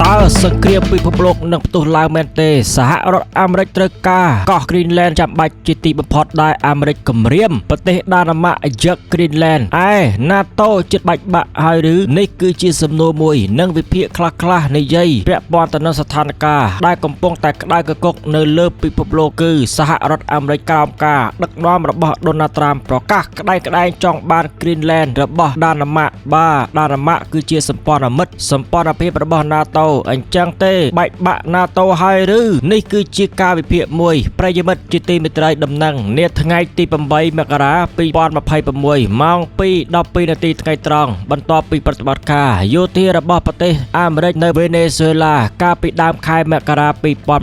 សង្គ្រាមពិភពលោកនឹងផ្ទុះឡើងមែនទេសហរដ្ឋអាមេរិកត្រូវការកោះ Greenland ចាំបាច់ជាទីបំផុតដែលអាមេរិកគម្រាមប្រទេសដាណឺម៉ាកយក Greenland ឯ NATO ជិតបាច់បាក់ហើយឬនេះគឺជាសំណួរមួយនិងវិភាគខ្លះៗនិយាយពាក់ព័ន្ធទៅនឹងស្ថានភាពដែលកំពុងតែក្តៅគគុកនៅលើពិភពលោកគឺសហរដ្ឋអាមេរិកក្រោមការដឹកនាំរបស់ Donald Trump ប្រកាសក្តៅចង់បាន Greenland របស់ដាណឺម៉ាកដាណឺម៉ាកគឺជាសម្ព័ន្ធមិត្តសម្ព័ន្ធភាពរបស់ NATO អញ្ចឹងទេបែកបាក់ NATO ហើយឬនេះគឺជាការវិភាគមួយប្រិយមិត្តជាទីមេត្រីដំណឹងនាថ្ងៃទី 8 មករា2026 ម៉ោង 2:12 នាទីថ្ងៃត្រង់បន្ទាប់ពីប្រតិបត្តិការយោធារបស់ប្រទេសអាមេរិកនៅវេណេស៊ុយឡាកាលពីដើមខែមករា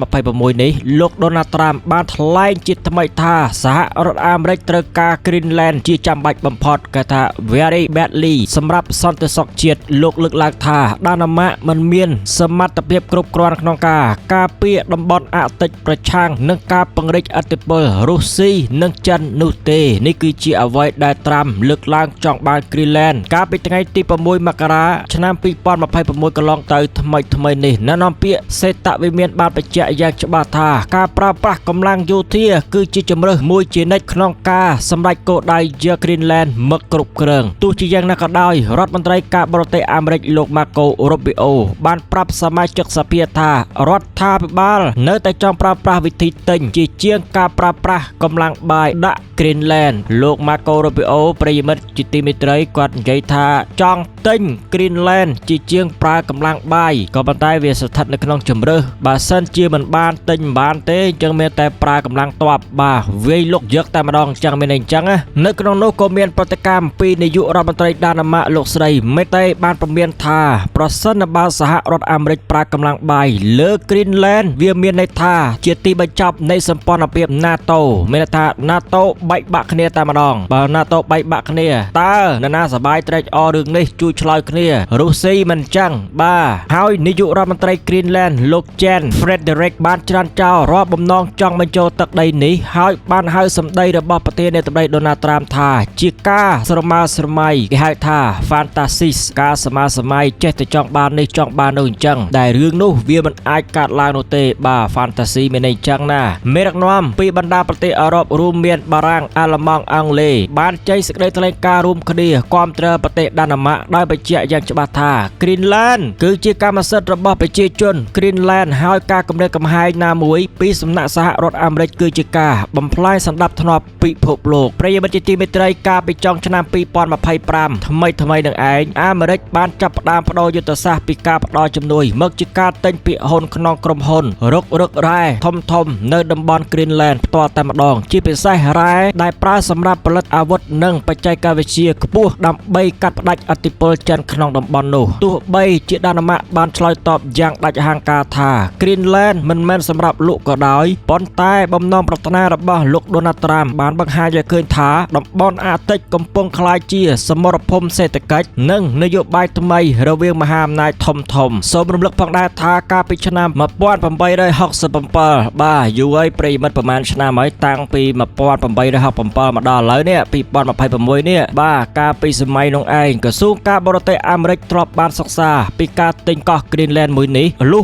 2026នេះលោក Donald Trump បានថ្លែងជាថ្មីថាសហរដ្ឋអាមេរិកត្រូវការ Greenland ជាចាំបាច់បំផុតគេថា very badly សម្រាប់សន្តិសុខជាតិលោកលើកឡើងថាដាណឺម៉ាកមិនមានសមត្ថភាពគ្រប់គ្រាន់ក្នុងការពារតំបន់អាកតិចប្រឆាំងនឹងការពង្រីកឥទ្ធិពលរុស្ស៊ីនិងចិននោះទេនេះគឺជាអ្វីដែលត្រាំលើកឡើងចង់បាន Greenland កាលពីថ្ងៃទី 6 មករាឆ្នាំ2026កន្លងទៅថ្មីនេះអ្នកនាំពាក្យសេតវិមានបានបញ្ជាក់យ៉ាងច្បាស់ថាការប្រើប្រាស់កម្លាំងយោធាគឺជាជំរើសមួយជានិច្ចក្នុងការសម្រេចគោលដៅយក Greenland មកគ្រប់គ្រងទោះជាយ៉ាងណាក៏ដោយរដ្ឋមន្ត្រីការបរទេសអាមេរិកលោក Marco Rubio បានប្រាប់សមាជិកសភាថារដ្ឋាភិបាលនៅតែចង់ប្រើប្រាស់វិធីទិញជាងការប្រើប្រាស់កម្លាំងបាយដាក់ Greenland លោក Marco Rubio ប្រិយមិត្តជាទីមេត្រីគាត់និយាយថាចង់ទិញ Greenland ជាងប្រើកម្លាំងបាយក៏ប៉ុន្តែវាស្ថិតនៅក្នុងជំរើសបើសិនជាមិនបានទិញមិនបានទេអញ្ចឹងមានតែប្រើកម្លាំងទ័ពបាទវាយលុកយកតែម្ដងអញ្ចឹងមានអញ្ចឹងនៅក្នុងនោះក៏មានប្រតិកម្មពីនាយករដ្ឋមន្ត្រីដាណឺម៉ាកលោកស្រីមេតេបានប្រមានថាប្រសិនបើសហរដ្ឋអាមេរិកប្រើកម្លាំងបាយលើ Greenland វាមានន័យថាជាទីបញ្ចប់នៃសម្ព័ន្ធភាព NATO មានន័យថា NATO បែកបាក់គ្នាតែម្ដងបើ NATO បែកបាក់គ្នាតើនរណាសប្បាយត្រេកអររឿងនេះជួយឆ្លើយគ្នារុស្ស៊ីមិនចឹងបាទហើយនាយករដ្ឋមន្ត្រី Greenland លោក Jen Frederick បានច្រានចោលរាល់បំណងចង់បញ្ចូលទឹកដីនេះហើយបានហៅសម្ដីរបស់ប្រធានាធិបតី Donald Trump ថាជាការស្រមើស្រមៃគេហៅថា fantasy ការស្រមើស្រមៃចេះតែចង់បាននេះចង់បាននោះអញ្ចឹងដែលរឿងនោះវាមិនអាចកើតឡើងនោះទេបាទ fantasy មានន័យអញ្ចឹងណាមេដឹកនាំពីបណ្ដាប្រទេសអឺរ៉ុបរួមមានបារាំងអាល្លឺម៉ង់អង់គ្លេសបានចេញសេចក្តីថ្លែងការណ៍រួមគ្នាគាំទ្រប្រទេសដាណឺម៉ាកដោយបញ្ជាក់យ៉ាងច្បាស់ថា Greenland គឺជាកម្មសិទ្ធិរបស់ប្រជាជន Greenland ហើយការគម្រាមកំហែងណាមួយពីសំណាក់សហរដ្ឋអាមេរិកគឺជាការបំផ្លាញសន្តិភាពពិភពលោកប្រិយមិត្តជាទីមេត្រីកាលពីចុងឆ្នាំ2025ថ្មីនឹងឯងអាមេរិកបានចាប់ផ្ដើមបដូរយុទ្ធសាស្ត្រពីការផ្ដល់ជំនួយមកជាការទិញភាគហ៊ុនក្នុងក្រុមហ៊ុនរករ៉ែធំនៅតំបន់ Greenland ផ្ទាល់តែម្ដងជាពិសេសរ៉ែដែលប្រើសម្រាប់ផលិតអាវុធនិងបច្ចេកវិទ្យាខ្ពស់ដើម្បីកាត់ផ្តាច់ឥទ្ធិពលចិនក្នុងតំបន់នោះទោះបីជាដាណឺម៉ាកបានឆ្លើយតបយ៉ាងដាច់អហង្ការថា Greenland មិនមែនសម្រាប់លក់ក៏ដោយប៉ុន្តែបំណងប្រាថ្នារបស់លោក Donald Trump បានបង្ហាញឲ្យឃើញថាតំបន់អាកតិចកំពុងក្លាយជាសមរភូមិសេដ្ឋកិច្ចនិងនយោបាយថ្មីរវាងមហាអំណាចធំសូមរំលឹកផងដែរថាកាលពីឆ្នាំ1867បាទយូរហើយប្រិយមិត្តប្រហែលឆ្នាំហើយតាំងពី1867មកដល់ឥឡូវនេះ2026នេះបាទកាលពីសម័យនោះឯងក្រសួងការបរទេសអាមេរិកធ្លាប់បានសិក្សាពីការទិញកោះ Greenland មួយនេះលុះ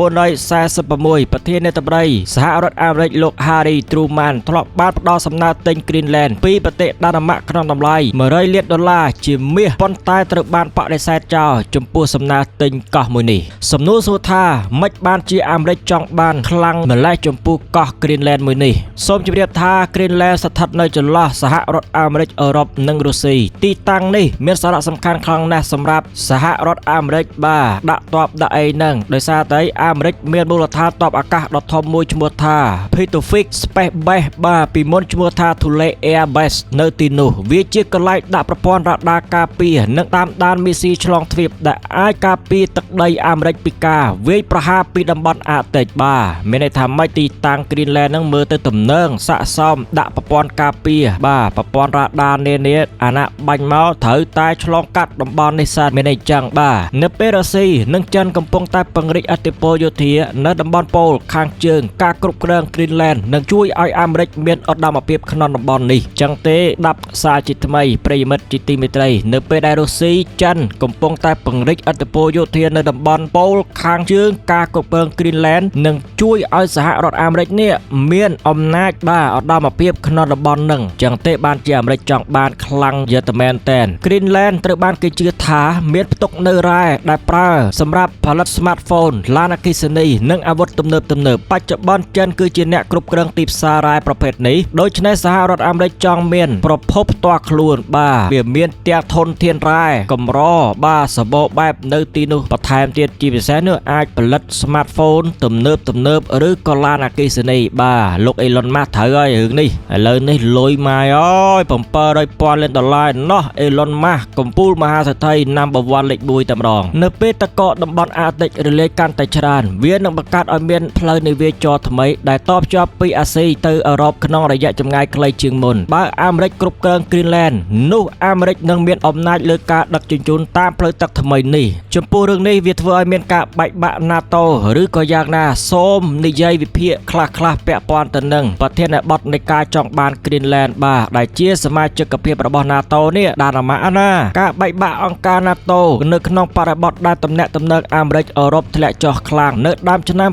1946ប្រធានាធិបតីសហរដ្ឋអាមេរិកលោក Harry Truman ធ្លាប់បានផ្ដល់សំណើទិញ Greenland ពីប្រទេសដាណឺម៉ាកក្នុងតម្លៃ$100 លានជាមាសប៉ុន្តែត្រូវបានបដិសេធចោលចំពោះសំណើទិញកោះមួយនេះសំណួរសួរថាម៉េចបានជាអាមេរិកចង់បានខ្លាំងម្លេះចំពោះកោះ Greenland មួយនេះសូមជម្រាបថា Greenland ស្ថិតនៅចន្លោះសហរដ្ឋអាមេរិកអឺរ៉ុបនិងរុស្ស៊ីទីតាំងនេះមានសារៈសំខាន់ខ្លាំងណាស់សម្រាប់សហរដ្ឋអាមេរិកបាទដាក់ទ័ពដាក់អីហ្នឹងដោយសារតែអាមេរិកមានមូលដ្ឋានទ័ពអាកាសដ៏ធំមួយឈ្មោះថា Pituffik Space Base បាទពីមុនឈ្មោះថា Thule Air Base នៅទីនោះវាជាកន្លែងដាក់ប្រព័ន្ធរ៉ាដាការពារនិងតាមដានមីស៊ីឆ្លងទ្វីបដែលអាចការពារទឹកដីអាមេរិកពីការវាយប្រហារពីតំបន់អាកតិចបាទមានន័យថាម៉េចទីតាំង Greenland ហ្នឹងមើលទៅទំនើងស័ក្តិសមដាក់ប្រព័ន្ធការពារបាទប្រព័ន្ធរ៉ាដានានាអាណាបាញ់មកត្រូវតែឆ្លងកាត់តំបន់នេះសាមានន័យចឹងបាទនៅពេលរុស្ស៊ីនិងចិនកំពុងតែពង្រីកឥទ្ធិពលយោធានៅតំបន់ប៉ូលខាងជើងការគ្រប់គ្រង Greenland នឹងជួយឲ្យអាមេរិកមានឧត្តមភាពក្នុងតំបន់នេះចឹងទេដាប់សារជាថ្មីប្រិយមិត្តជាទីមេត្រីនៅពេលដែលរុស្ស៊ីចិនកំពុងតែពង្រីកឥទ្ធិពលយោធានៅតំ តំបន់ប៉ូលខាងជើងការគ្រប់គ្រង Greenland នឹងជួយឲ្យសហរដ្ឋអាមេរិកនេះមានអំណាចបាទឧត្តមភាពក្នុងតំបន់នឹងចឹងទេបានជាអាមេរិកចង់បានខ្លាំងយត្តមែនតែន Greenland ត្រូវបានគេជឿថាមានផ្ទុកនៅរ៉ែដែលប្រើសម្រាប់ផលិត smartphone ឡានអគ្គិសនីនិងអាវុធទំនើបបច្ចុប្បន្នចិនគឺជាអ្នកគ្រប់គ្រងទីផ្សាររ៉ែប្រភេទនេះដូច្នេះសហរដ្ឋអាមេរិកចង់មានប្រភពផ្ទាល់ខ្លួនបាទវាមានទាំងធនធានរ៉ែកម្របាទសម្បូរបែបនៅទីនោះបន្ថែមទៀតជាពិសេសនោះអាចផលិត smartphone ទំនើបឬក៏ឡានអគ្គិសនីបាទលោក Elon Musk ត្រូវហើយរឿងនេះឥឡូវនេះលុយម៉ាយអើយ$700,000,000,000ណោះ Elon Musk កំពូលមហាសេដ្ឋី number 1 លេខ 1 តែម្ដងនៅពេលតកកតំបន់អាតិចរលាយកាន់តែច្រើនវានឹងបង្កើតឲ្យមានផ្លូវនាវាចរថ្មីដែលតភ្ជាប់ពីអាស៊ីទៅអឺរ៉ុបក្នុងរយៈចម្ងាយខ្លីជាងមុនបើអាមេរិកគ្រប់គ្រង Greenland នោះអាមេរិកនឹងមានអំណាចលើការដឹកជញ្ជូនតាមផ្លូវទឹកថ្មីនេះចំពោះរឿងនេះវាធ្វើឲ្យមានការបែកបាក់ NATO ឬក៏យ៉ាងណាសូមនិយាយវិភាគខ្លះពាក់ព័ន្ធទៅនឹងប្រធានបទនៃការចង់បាន Greenland បាទដែលជាសមាជិកភាពរបស់ NATO នេះដានអាម៉ាណាការបែកបាក់អង្គការ NATO នៅក្នុងបរិបទដែលទំនាក់ទំនងអាមេរិកអឺរ៉ុបធ្លាក់ចុះខ្លាំងនៅដើមឆ្នាំ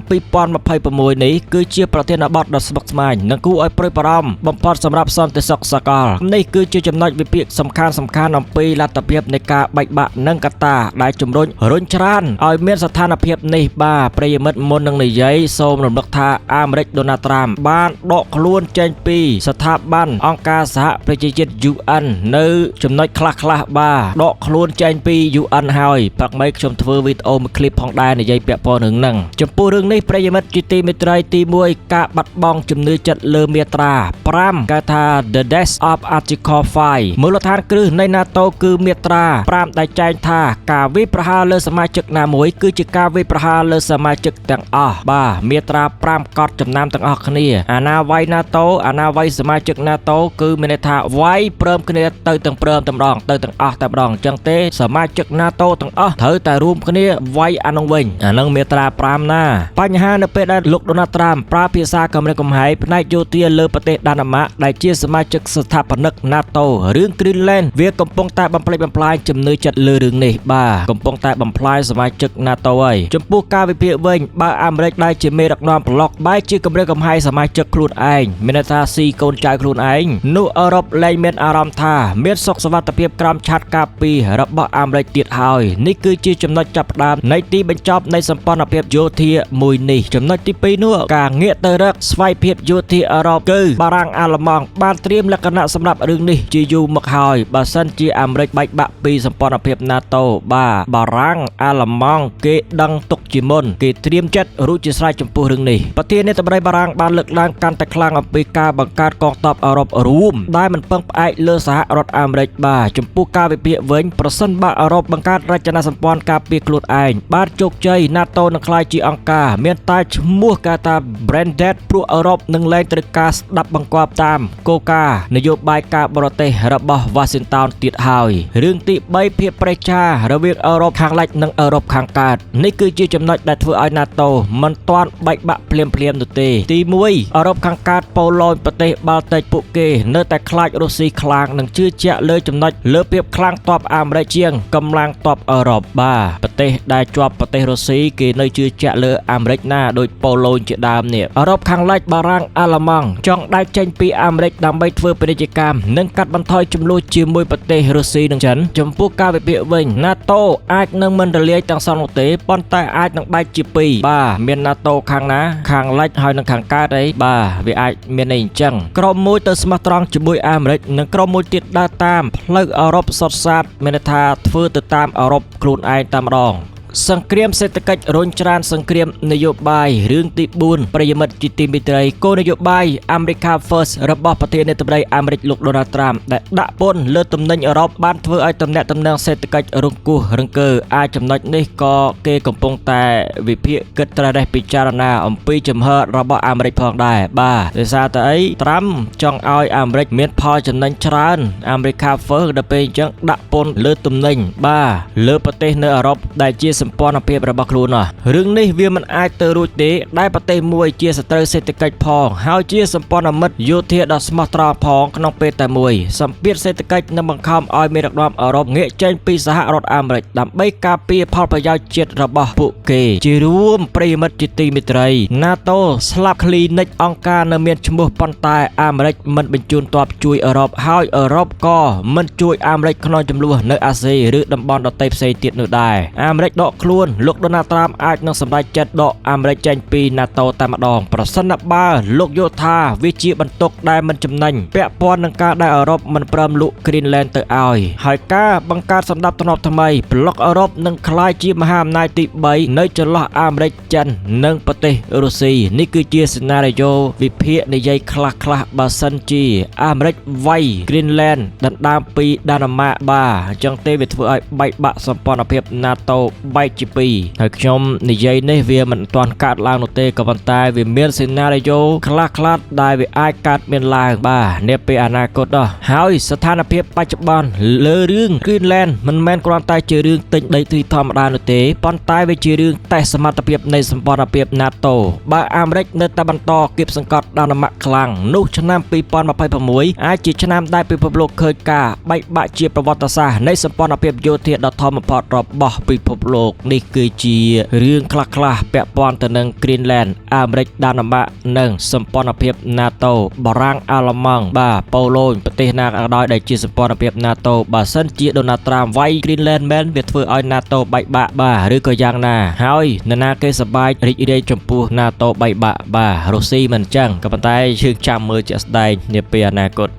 2026នេះគឺជាប្រធានបទដ៏ស្មុគស្មាញនិងគួរឲ្យព្រួយបារម្ភបំផុតសម្រាប់សន្តិសុខសកលនេះគឺជាចំណុចវិភាគសំខាន់អំពីលទ្ធភាពនៃការបែកបាក់និងកត្តាដែលជំរុញរុញច្រានឲ្យមានស្ថានភាពនេះបាទប្រិយមិត្តមុននឹងនិយាយសូមរំលឹកថាអាមេរិក Donald Trump បានដកខ្លួនចេញពីស្ថាប័នអង្គការសហប្រជាជាតិ UN នៅចំណុចខ្លះបាទដកខ្លួនចេញពី UN ហើយព្រឹកមិញខ្ញុំធ្វើវីដេអូមួយឃ្លីបផងដែរនិយាយពាក់ព័ន្ធរឿងហ្នឹងចំពោះរឿងនេះប្រិយមិត្តជាទីមេត្រីទី1ការបាត់បង់ជំនឿចិត្តលើមាត្រា5គេថា The Death of Article 5មូលដ្ឋានគ្រឹះនៃ NATO គឺមាត្រា5ដែលចែងថាការវាយប្រហារលើសមាជិកណាមួយគឺជាការវាយប្រហារលើសមាជិកទាំងអស់បាទមាត្រា5កត់ចំណាំទាំងអស់គ្នាអាណាវាយ NATO អាណាវាយសមាជិក NATO គឺមានន័យថាវាយព្រមគ្នាទៅទាំងព្រមតែម្ដងទៅទាំងអស់តែម្ដងអញ្ចឹងទេសមាជិក NATO ទាំងអស់ត្រូវតែរួមគ្នាវាយអានោះវិញអានឹងមាត្រា5ណាបញ្ហានៅពេលដែលលោក Donald Trump ប្រើភាសាគម្រាមកំហែងផ្នែកយោធាលើប្រទេសដាណឺម៉ាកដែលជាសមាជិកស្ថាបនិក NATO រឿង Greenland វាកំពុងតែបំផ្លិចបំផ្លាញជំនឿចិត្តលើរឿងនេះបាទកំពុងតែបំផ្លាញសមាជិក NATO ហើយចំពោះការវិភាគវិញបើអាមេរិកដែលជាមេដឹកនាំប្លុកបែរជាគម្រាមកំហែងសមាជិកខ្លួនឯងមានន័យថាស៊ីកូនចៅខ្លួនឯងនោះអឺរ៉ុបលែងមានអារម្មណ៍ថាមានសុខសុវត្ថិភាពក្រោមឆ័ត្រការពាររបស់អាមេរិកទៀតហើយនេះគឺជាចំណុចចាប់ផ្ដើមនៃទីបញ្ចប់នៃសម្ព័ន្ធភាពយោធាមួយនេះចំណុចទី2នោះការងាកទៅរកស្វ័យភាពយោធាអឺរ៉ុបគឺបារាំងអាល្លឺម៉ង់បានត្រៀមលក្ខណៈសម្រាប់រឿងនេះជាយូរមកហើយបើសិនជាអាមេរិកបែកបាក់ពីសម្ព័ន្ធភាព NATO បាទបារាំងអាល្លឺម៉ង់គេដឹងទុកជាមុនគេត្រៀមចិត្តរួចជាស្រេចចំពោះរឿងនេះប្រធានាធិបតីបារាំងបានលើកឡើងកាន់តែខ្លាំងអំពីការបង្កើតកងទ័ពអឺរ៉ុបរួមដែលមិនពឹងផ្អែកលើសហរដ្ឋអាមេរិកបាទចំពោះការវិភាគវិញប្រសិនបើអឺរ៉ុបបង្កើតរចនាសម្ព័ន្ធការពារខ្លួនឯងបានជោគជ័យ NATO នឹងក្លាយជាអង្គការមានតែឈ្មោះគេថា branded ព្រោះអឺរ៉ុបនឹងលែងត្រូវការស្ដាប់បង្គាប់តាមគោលការណ៍នយោបាយការបរទេសរបស់ Washington ទៀតហើយរឿងទី3ភាពប្រេះឆារវាងអឺរ៉ុបខាងលិចនិងអឺរ៉ុបខាងកើតនេះគឺជាចំណុចដែលធ្វើឲ្យ NATO មិនទាន់បែកបាក់ភ្លាមនោះទេទី1អឺរ៉ុបខាងកើតប៉ូឡូញប្រទេសបាល់ទិកពួកគេនៅតែខ្លាចរុស្ស៊ីខ្លាំងនិងជឿជាក់លើចំណុចលើភាពខ្លាំងទ័ពអាមេរិកជាងកម្លាំងទ័ពអឺរ៉ុបបាទប្រទេសដែលជាប់ប្រទេសរុស្ស៊ីគេនៅជឿជាក់លើអាមេរិកណាដោយប៉ូឡូញជាដើមនេះអឺរ៉ុបខាងលិចបារាំងអាល្លឺម៉ង់ចង់ដាច់ចេញពីអាមេរិកដើម្បីធ្វើពាណិជ្ជកម្មនិងកាត់បន្ថយចំនួនជាមួយប្រទេសរុស្ស៊ីនិងចិនចំពោះការវិភាគវិញ NATO អាចនឹងមិនរលាយទាំងសងនោះទេប៉ុន្តែអាចនឹងបែកជាពីរបាទមាន NATO ខាងណាខាងលិចហើយនិងខាងកើតអីបាទវាអាចមានន័យអញ្ចឹងក្រុមមួយទៅស្មោះត្រង់ជាមួយអាមេរិកនិងក្រុមមួយទៀតដើរតាមផ្លូវអឺរ៉ុបសុទ្ធសាធមានន័យថាធ្វើទៅតាមអឺរ៉ុបខ្លួនឯងតែម្ដងសង្គ្រាមសេដ្ឋកិច្ចរុញច្រានសង្គ្រាមនយោបាយរឿងទី4ប្រិយមិត្តជាទីមេត្រីគោលនយោបាយ America First របស់ប្រធានាធិបតីអាមេរិកលោក Donald Trump ដែលដាក់ពន្ធលើទំនិញអឺរ៉ុបបានធ្វើឲ្យទំនាក់ទំនងសេដ្ឋកិច្ចរង្គោះរង្គើអាចចំណុចនេះក៏គេកំពុងតែវិភាគគិតត្រិះពិចារណាអំពីចំហរបស់អាមេរិកផងដែរបាទដោយសារតែអី Trump ចង់ឲ្យអាមេរិកមានផលចំណេញច្រើន America First ដល់ពេលអញ្ចឹងដាក់ពន្ធលើទំនិញបាទលើប្រទេសនៅអឺរ៉ុបដែលជាស សម្ព័ន្ធភាពរបស់ខ្លួននោះរឿងនេះវាមិនអាចទៅរួចទេដែលប្រទេសមួយជាសត្រូវសេដ្ឋកិច្ចផងហើយជាសម្ព័ន្ធមិត្តយោធាដ៏ស្មោះត្រង់ផងក្នុងពេលតែមួយសម្ពាធសេដ្ឋកិច្ចនឹងបង្ខំឲ្យមេដឹកនាំអឺរ៉ុបងាកចេញពីសហរដ្ឋអាមេរិកដើម្បីការពារផលប្រយោជន៍ជាតិរបស់ពួកគេជារួមប្រិយមិត្តជាទីមេត្រី NATO ស្លាប់គ្លីនិកអង្គការនៅមានឈ្មោះប៉ុន្តែអាមេរិកមិនបញ្ជូនទ័ពជួយអឺរ៉ុបហើយអឺរ៉ុបក៏មិនជួយអាមេរិកក្នុងចំនួននៅអាស៊ីឬតំបន់ដទៃផ្សេងទៀតនោះដែរអាមេរិកដកខ្លួនលោកដូណាល់ត្រាំអាចនឹងសម្រេចចិត្តដកអាមេរិកចេញពី NATO តែម្ដងប្រសិនបើលោកយល់ថាវាជាបន្ទុកដែលមិនចំណេញពាក់ព័ន្ធនឹងការដែលអឺរ៉ុបមិនព្រមលក់ Greenland ទៅឲ្យហើយការបង្កើតសម្ដាប់ធ្នាប់ថ្មីប្លុកអឺរ៉ុបនឹងក្លាយជាមហាអំណាចទី3នៅចន្លោះអាមេរិកចិននិងប្រទេសរុស្ស៊ីនេះគឺជាសេណារីយ៉ូវិភាគនិយាយខ្លះៗបើសិនជាអាមេរិកវាយ Greenland ដណ្ដើមពីដាណាម៉ាបាទអញ្ចឹងទេវាធ្វើឲ្យបែកបាក់សម្ព័ន្ធភាព NATO បែកជាពីរហើយខ្ញុំនិយាយនេះវាមិនទាន់កើតឡើងនោះទេក៏ប៉ុន្តែវាមានសេណារីយ៉ូខ្លះៗដែលវាអាចកើតមានឡើងបាទនាពេលអនាគតនោះហើយស្ថានភាពបច្ចុប្បន្នលើរឿង Greenland មិនមែនគ្រាន់តែជារឿងទិញដីធ្លីធម្មតានោះទេប៉ុន្តែវាជារឿងតេស្តសមត្ថភាពនៃសម្ព័ន្ធភាព NATO បើអាមេរិកនៅតែបន្តគៀបសង្កត់ដាណាម៉ាក់ខ្លាំងនោះឆ្នាំ2026អាចជាឆ្នាំដែលពិភពលោកឃើញការបែកបាក់ជាប្រវត្តិសាស្ត្រនៃសម្ព័ន្ធភាពយោធាដ៏ធំបំផុតរបស់ពិភពលោកនេះគឺជារឿងខ្លះៗពាក់ព័ន្ធទៅនឹង Greenland អាមេរិកដាណាម៉ាក់និងសម្ព័ន្ធភាព NATO បារាំងអាល្លឺម៉ង់បាទប៉ូឡូញប្រទេសណាក៏ដោយដែលជាសម្ព័ន្ធភាព NATO បើសិនជាដូណាល់ត្រាំវាយ Greenland មែនវាធ្វើឲ្យ NATO បែកបាក់បាទឬក៏យ៉ាងណាហើយនរណាគេសប្បាយរីករាយចំពោះ NATO បែកបាក់បាទរុស្ស៊ីមិនអញ្ចឹងក៏ប៉ុន្តែយើងចាំមើលជាក់ស្ដែងនាពេលអនាគត